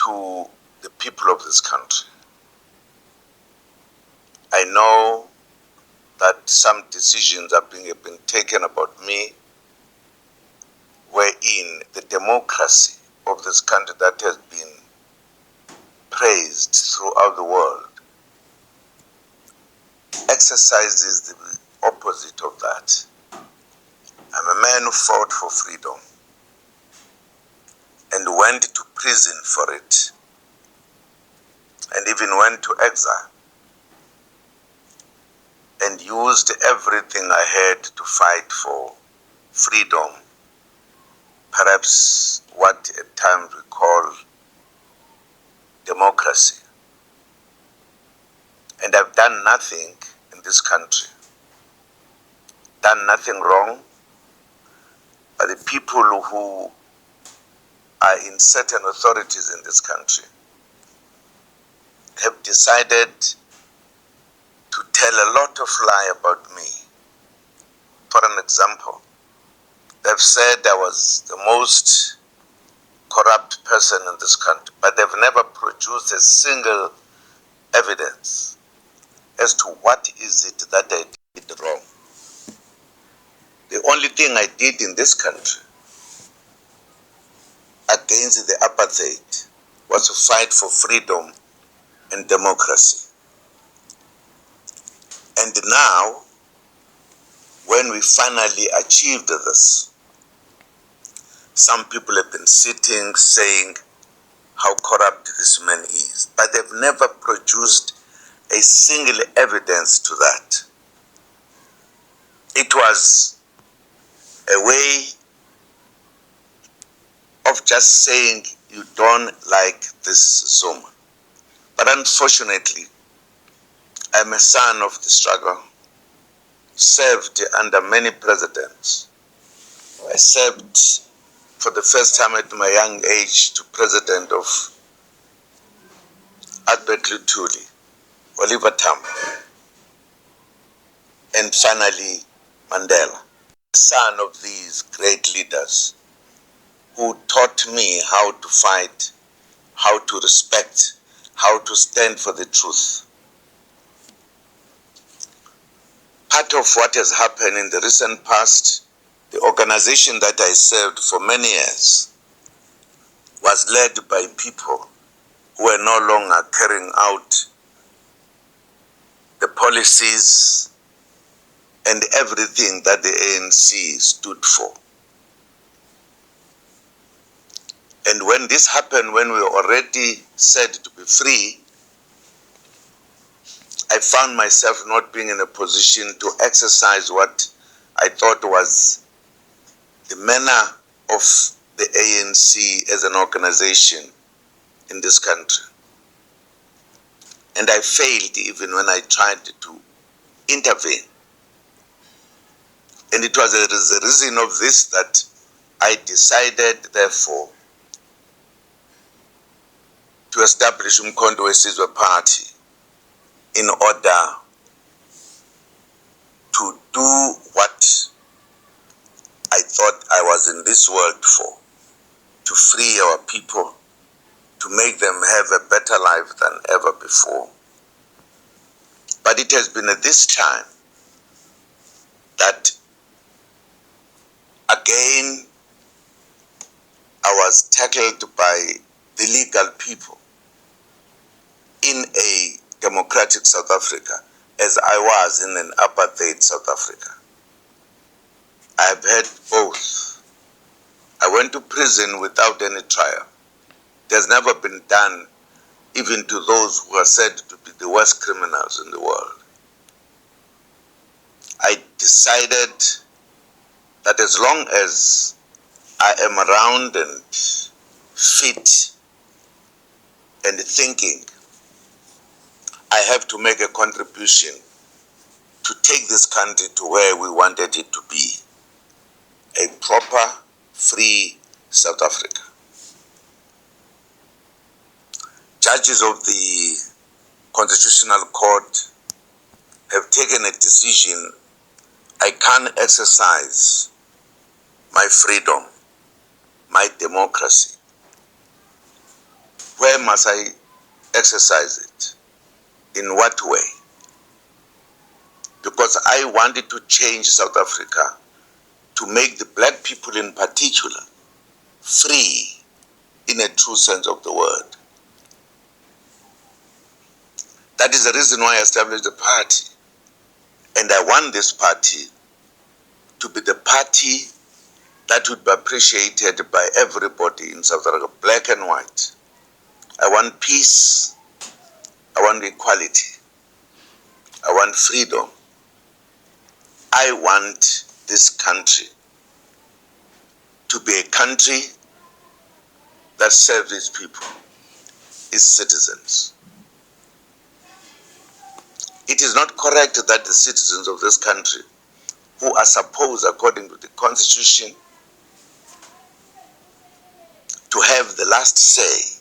to the people of this country. I know that some decisions have been taken about me, wherein the democracy of this country that has been praised throughout the world exercises the opposite of that. I'm a man who fought for freedom and went to prison for it, and even went to exile, and used everything I had to fight for freedom, perhaps what at times we call democracy. And I've done nothing in this country, done nothing wrong, but the people who are in certain authorities in this country have decided to tell a lot of lie about me. For an example, they've said I was the most corrupt person in this country, but they've never produced a single evidence as to what is it that I did wrong. The only thing I did in this country against the apartheid was to fight for freedom and democracy. And now, when we finally achieved this, some people have been sitting saying how corrupt this man is, but they've never produced a single evidence to that. It was a way of just saying you don't like this Zuma. But unfortunately, I'm a son of the struggle, served under many presidents. I served for the first time at my young age to President of Albert Lutuli, Oliver Tambo, and finally Mandela. Son of these great leaders who taught me how to fight, how to respect, how to stand for the truth. Part of what has happened in the recent past, the organization that I served for many years was led by people who were no longer carrying out the policies and everything that the ANC stood for. And when this happened, when we were already said to be free, I found myself not being in a position to exercise what I thought was the manner of the ANC as an organization in this country. And I failed even when I tried to intervene. And it was as a reason of this that I decided, therefore, to establish Umkhonto weSizwe Party in order to do what I thought I was in this world for, to free our people, to make them have a better life than ever before. But it has been at this time that again I was tackled by the legal people in a democratic South Africa as I was in an apartheid South Africa. I have had both. I went to prison without any trial. It has never been done even to those who are said to be the worst criminals in the world. I decided that as long as I am around and fit and thinking, I have to make a contribution to take this country to where we wanted it to be, a proper, free South Africa. Judges of the Constitutional Court have taken a decision. I can't exercise my freedom, my democracy, where Where must I exercise it? In what way? Because I wanted to change South Africa to make the black people in particular free in a true sense of the word. That is the reason why I established the party. And I want this party to be the party that would be appreciated by everybody in South Africa, black and white. I want peace. I want equality. I want freedom. I want this country to be a country that serves its people, its citizens. It is not correct that the citizens of this country, who are supposed, according to the Constitution, to have the last say